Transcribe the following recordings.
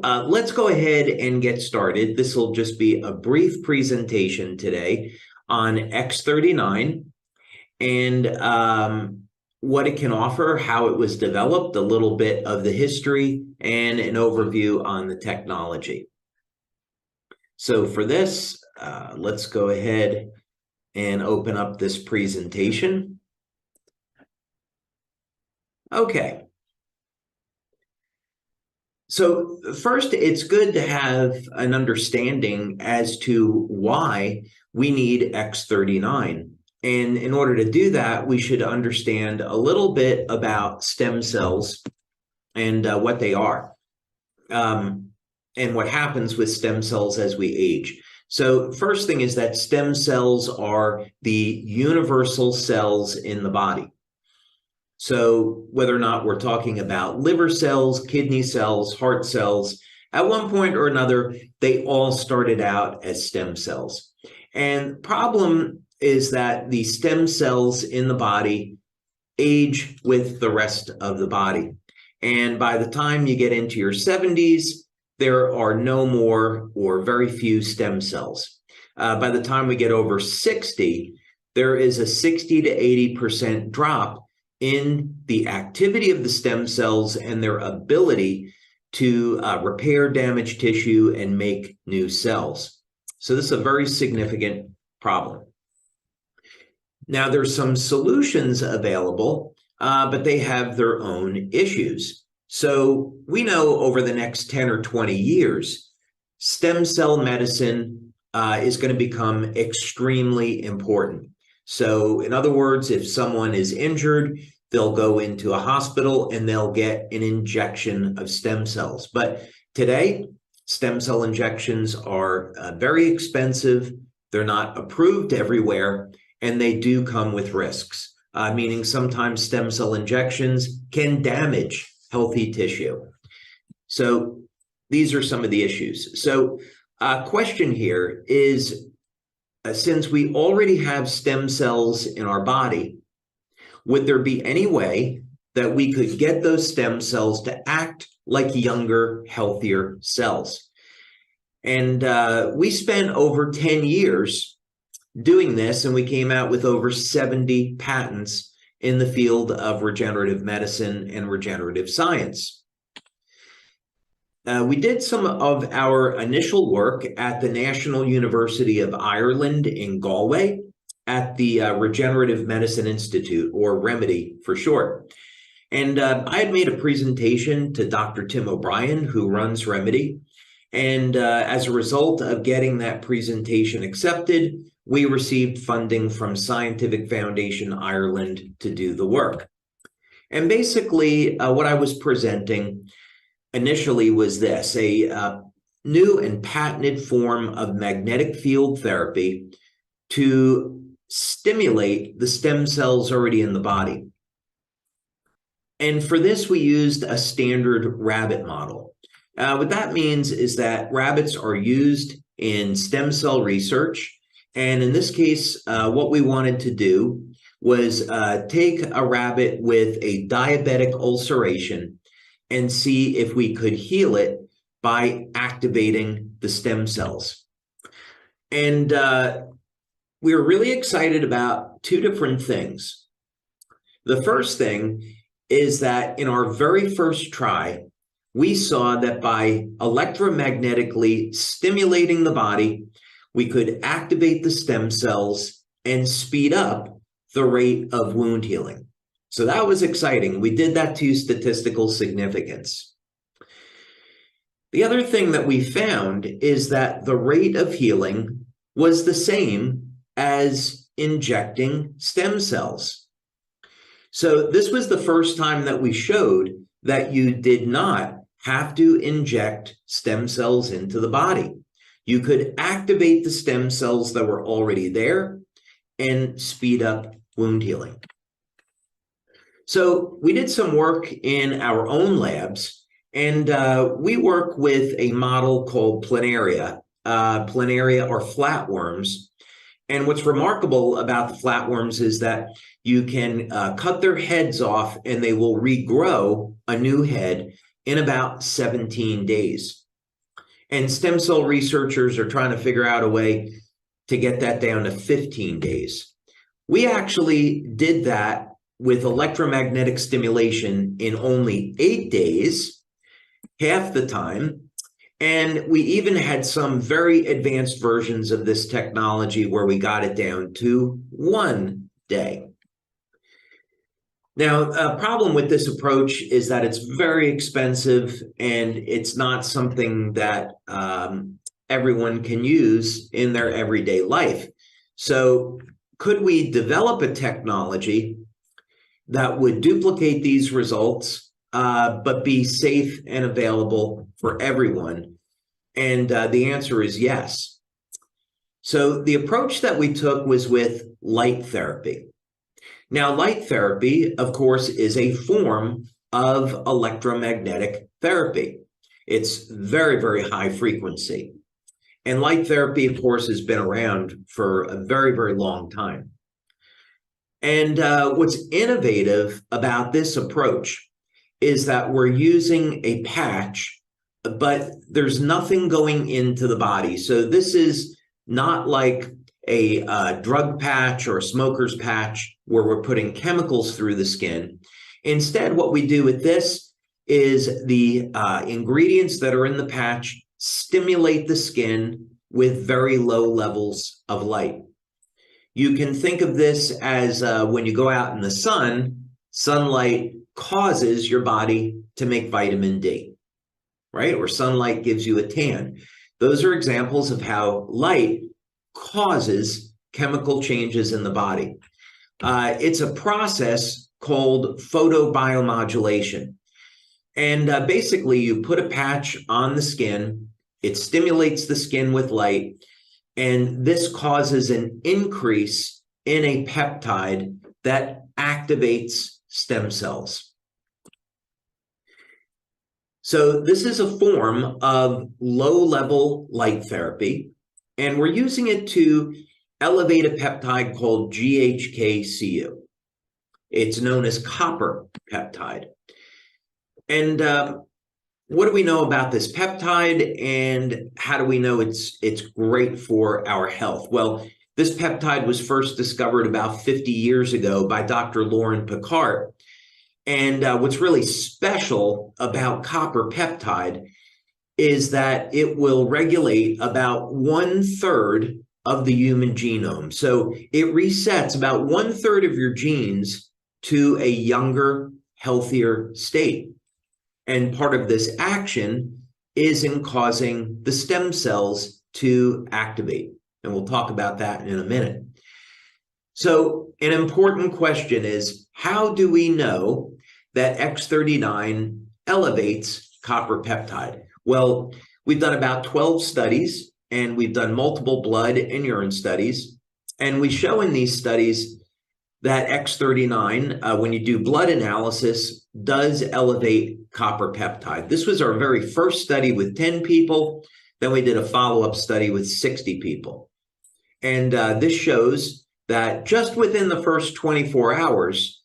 let's go ahead and get started. This will just be a brief presentation today on X39 and what it can offer, how it was developed, a little bit of the history, and an overview on the technology. So for this, let's go ahead and open up this presentation. Okay. So first, it's good to have an understanding as to why we need X39. And in order to do that, we should understand a little bit about stem cells and what they are, and what happens with stem cells as we age. So first thing is that stem cells are the universal cells in the body. So whether or not we're talking about liver cells, kidney cells, heart cells, at one point or another, they all started out as stem cells. And the problem is that the stem cells in the body age with the rest of the body. And by the time you get into your 70s, there are no more or very few stem cells. By the time we get over 60, there is a 60 to 80% drop in the activity of the stem cells and their ability to repair damaged tissue and make new cells. So this is a very significant problem. Now, there's some solutions available, but they have their own issues. So we know over the next 10 or 20 years, stem cell medicine is going to become extremely important. So in other words, if someone is injured, they'll go into a hospital and they'll get an injection of stem cells. But today, stem cell injections are very expensive. They're not approved everywhere, and they do come with risks, meaning sometimes stem cell injections can damage healthy tissue. So these are some of the issues. So question here is, since we already have stem cells in our body, would there be any way that we could get those stem cells to act like younger, healthier cells? And we spent over 10 years doing this, and we came out with over 70 patents in the field of regenerative medicine and regenerative science. We did some of our initial work at the National University of Ireland in Galway at the Regenerative Medicine Institute, or Remedy for short. And I had made a presentation to Dr. Tim O'Brien, who runs Remedy. And as a result of getting that presentation accepted, we received funding from Scientific Foundation Ireland to do the work. And basically, what I was presenting initially was this: a new and patented form of magnetic field therapy to stimulate the stem cells already in the body. And for this, we used a standard rabbit model. What that means is that rabbits are used in stem cell research. And in this case, what we wanted to do was take a rabbit with a diabetic ulceration and see if we could heal it by activating the stem cells. And we were really excited about two different things. The first thing is that in our very first try, we saw that by electromagnetically stimulating the body, we could activate the stem cells and speed up the rate of wound healing. So that was exciting. We did that to statistical significance. The other thing that we found is that the rate of healing was the same as injecting stem cells. So this was the first time that we showed that you did not have to inject stem cells into the body. You could activate the stem cells that were already there and speed up wound healing. So we did some work in our own labs, and we work with a model called planaria. Planaria are flatworms. And what's remarkable about the flatworms is that you can cut their heads off and they will regrow a new head in about 17 days. And stem cell researchers are trying to figure out a way to get that down to 15 days. We actually did that with electromagnetic stimulation in only 8 days, half the time. And we even had some very advanced versions of this technology where we got it down to 1 day. Now, a problem with this approach is that it's very expensive and it's not something that everyone can use in their everyday life. So could we develop a technology that would duplicate these results, but be safe and available for everyone? And the answer is yes. So the approach that we took was with light therapy. Now, light therapy, of course, is a form of electromagnetic therapy. It's very, very high frequency. And light therapy, of course, has been around for a very, very long time. And what's innovative about this approach is that we're using a patch, but there's nothing going into the body. So this is not like a drug patch or a smoker's patch where we're putting chemicals through the skin. Instead, what we do with this is the ingredients that are in the patch stimulate the skin with very low levels of light. You can think of this as when you go out in the sun, sunlight causes your body to make vitamin D, right? Or sunlight gives you a tan. Those are examples of how light causes chemical changes in the body. It's a process called photobiomodulation. And basically, you put a patch on the skin, it stimulates the skin with light, and this causes an increase in a peptide that activates stem cells. So this is a form of low-level light therapy, and we're using it to elevate a peptide called GHK.cu. It's known as copper peptide. And what do we know about this peptide, and how do we know it's great for our health? Well, this peptide was first discovered about 50 years ago by Dr. Lauren Picard. And what's really special about copper peptide is that it will regulate about 1/3 of the human genome. So it resets about 1/3 of your genes to a younger, healthier state. And part of this action is in causing the stem cells to activate. And we'll talk about that in a minute. So an important question is, how do we know that X39 elevates copper peptide? Well, we've done about 12 studies, and we've done multiple blood and urine studies. And we show in these studies that X39, when you do blood analysis, does elevate copper peptide. This was our very first study with 10 people. Then we did a follow-up study with 60 people. And this shows that just within the first 24 hours,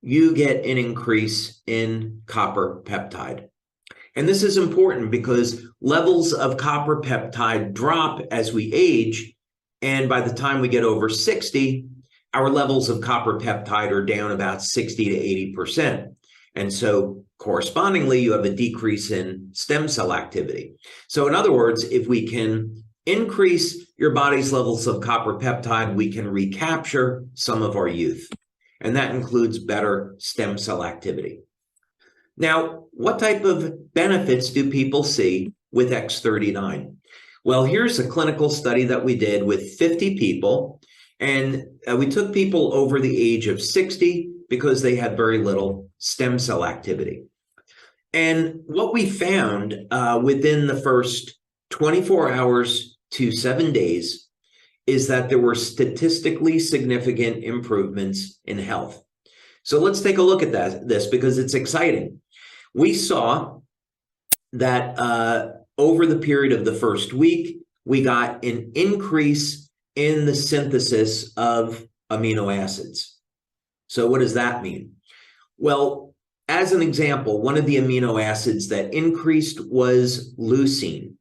you get an increase in copper peptide. And this is important because levels of copper peptide drop as we age. And by the time we get over 60, our levels of copper peptide are down about 60 to 80%. And so correspondingly, you have a decrease in stem cell activity. So in other words, if we can increase your body's levels of copper peptide, we can recapture some of our youth. And that includes better stem cell activity. Now, what type of benefits do people see with X39? Well, here's a clinical study that we did with 50 people. And we took people over the age of 60 because they had very little stem cell activity. And what we found within the first 24 hours to 7 days is that there were statistically significant improvements in health. So let's take a look at this because it's exciting. We saw that over the period of the first week, we got an increase in the synthesis of amino acids. So what does that mean? Well, as an example, one of the amino acids that increased was leucine.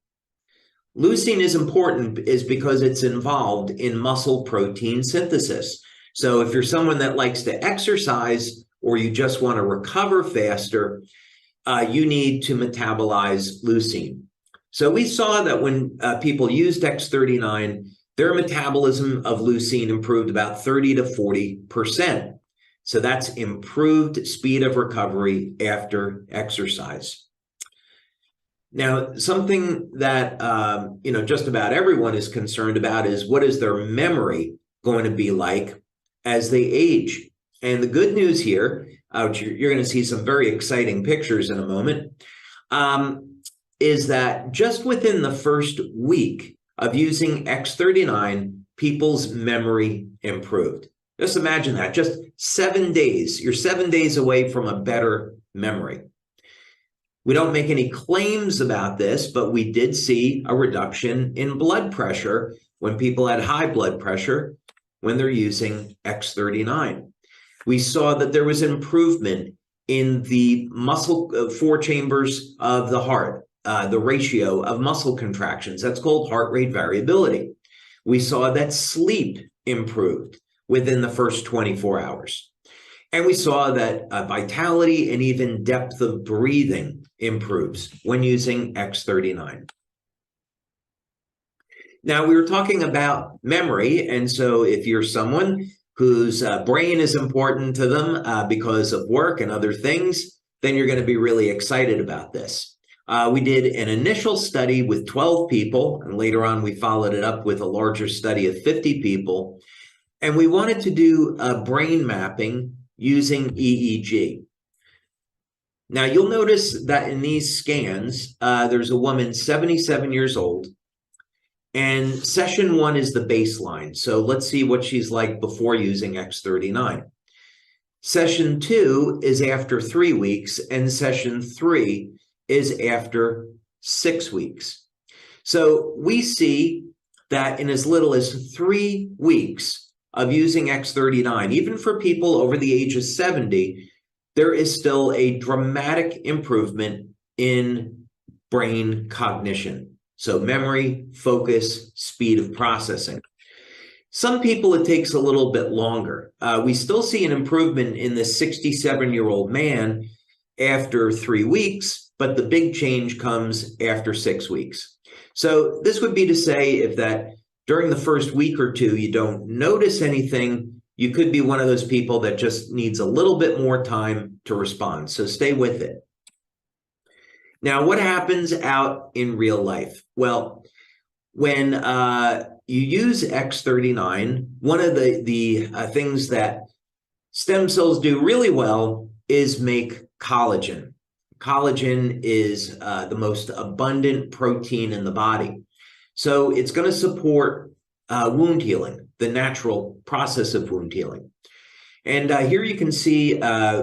Leucine is important is because it's involved in muscle protein synthesis. So if you're someone that likes to exercise or you just want to recover faster, you need to metabolize leucine. So we saw that when people used X39, their metabolism of leucine improved about 30 to 40%. So that's improved speed of recovery after exercise. Now, something that just about everyone is concerned about is what is their memory going to be like as they age? And the good news here, you're going to see some very exciting pictures in a moment, is that just within the first week of using X39, people's memory improved. Just imagine that, just 7 days. You're 7 days away from a better memory. We don't make any claims about this, but we did see a reduction in blood pressure when people had high blood pressure when they're using X39. We saw that there was improvement in the muscle, 4 chambers of the heart, the ratio of muscle contractions. That's called heart rate variability. We saw that sleep improved within the first 24 hours. And we saw that vitality and even depth of breathing improves when using X39. Now, we were talking about memory, and so if you're someone whose brain is important to them because of work and other things, then you're going to be really excited about this. We did an initial study with 12 people, and later on we followed it up with a larger study of 50 people, and we wanted to do brain mapping using EEG. Now, you'll notice that in these scans, there's a woman 77 years old, and session 1 is the baseline. So let's see what she's like before using X39. Session 2 is after 3 weeks, and session 3 is after 6 weeks. So we see that in as little as 3 weeks of using X39, even for people over the age of 70, there is still a dramatic improvement in brain cognition. So memory, focus, speed of processing. Some people, it takes a little bit longer. We still see an improvement in the 67-year-old man after 3 weeks, but the big change comes after 6 weeks. So this would be to say if that during the first week or two you don't notice anything, you could be one of those people that just needs a little bit more time to respond. So stay with it. Now, what happens out in real life? Well, when you use X39, one of the things that stem cells do really well is make collagen. Collagen is the most abundant protein in the body. So it's going to support wound healing, the natural process of wound healing. And here you can see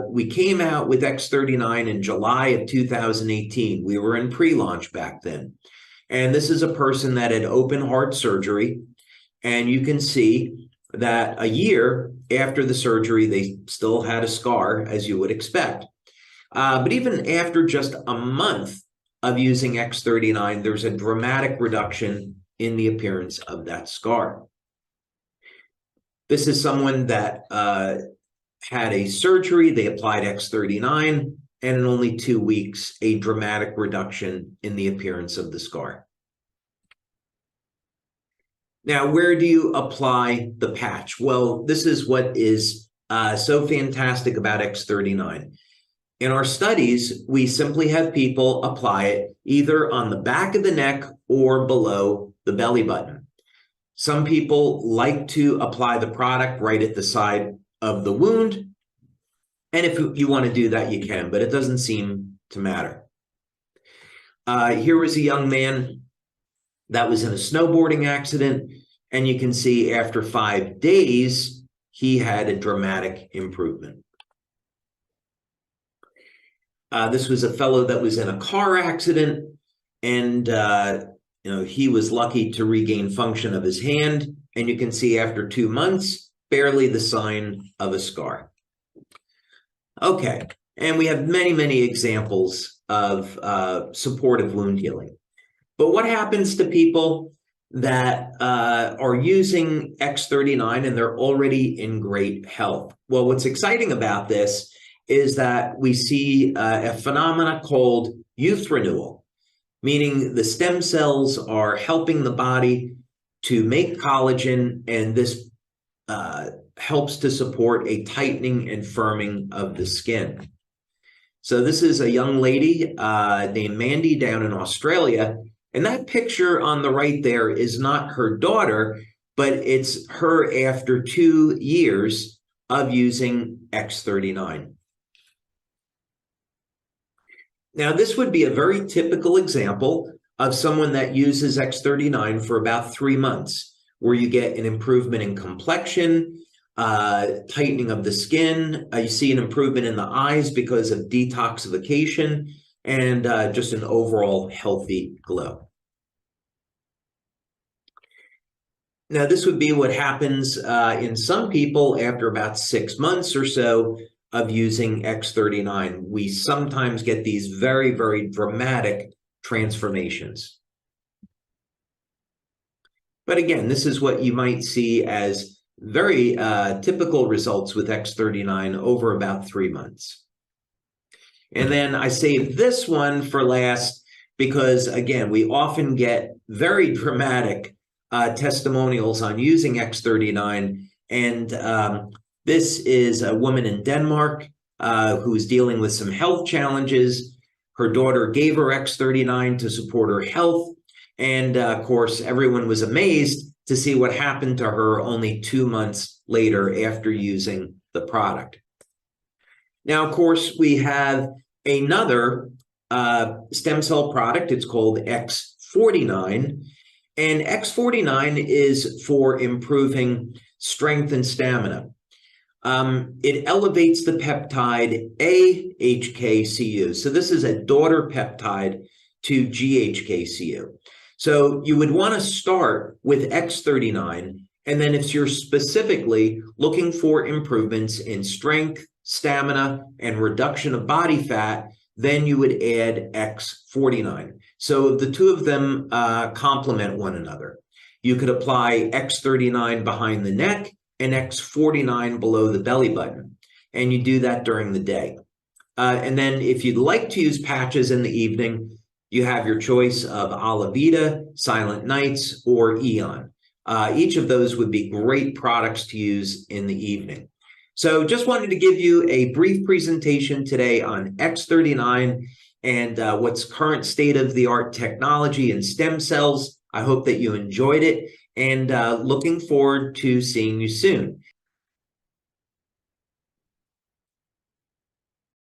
we came out with X39 in July of 2018. We were in pre-launch back then. And this is a person that had open heart surgery. And you can see that a year after the surgery, they still had a scar, as you would expect. But even after just a month of using X39, there's a dramatic reduction in the appearance of that scar. This is someone that had a surgery. They applied X39, and in only 2 weeks, a dramatic reduction in the appearance of the scar. Now, where do you apply the patch? Well, this is what is so fantastic about X39. In our studies, we simply have people apply it either on the back of the neck or below the belly button. Some people like to apply the product right at the side of the wound. And if you want to do that, you can, but it doesn't seem to matter. Here was a young man that was in a snowboarding accident. And you can see after 5 days, he had a dramatic improvement. This was a fellow that was in a car accident, and he was lucky to regain function of his hand. And you can see after 2 months, barely the sign of a scar. Okay, and we have many, many examples of supportive wound healing. But what happens to people that are using X39 and they're already in great health? Well, what's exciting about this is that we see a phenomena called youth renewal, meaning the stem cells are helping the body to make collagen, and this helps to support a tightening and firming of the skin. So this is a young lady named Mandy down in Australia, and that picture on the right there is not her daughter, but it's her after 2 years of using X39. Now, this would be a very typical example of someone that uses X39 for about 3 months, where you get an improvement in complexion, tightening of the skin. You see an improvement in the eyes because of detoxification, and just an overall healthy glow. Now, this would be what happens in some people after about 6 months or so of using X39. We sometimes get these very, very dramatic transformations. But again, this is what you might see as very typical results with X39 over about 3 months. And then I saved this one for last because, again, we often get very dramatic testimonials on using X39. And this is a woman in Denmark who's dealing with some health challenges. Her daughter gave her X39 to support her health. And of course, everyone was amazed to see what happened to her only 2 months later after using the product. Now, of course, we have another stem cell product. It's called X39. And X49 is for improving strength and stamina. It elevates the peptide GHK.cu. So this is a daughter peptide to GHK.cu. So you would want to start with X39, and then if you're specifically looking for improvements in strength, stamina, and reduction of body fat, then you would add X49. So the two of them complement one another. You could apply X39 behind the neck and X49 below the belly button, and you do that during the day. And then if you'd like to use patches in the evening, you have your choice of Alavita, Silent Nights, or Eon. Each of those would be great products to use in the evening. So just wanted to give you a brief presentation today on X39 and what's current state-of-the-art technology in stem cells. I hope that you enjoyed it, and looking forward to seeing you soon.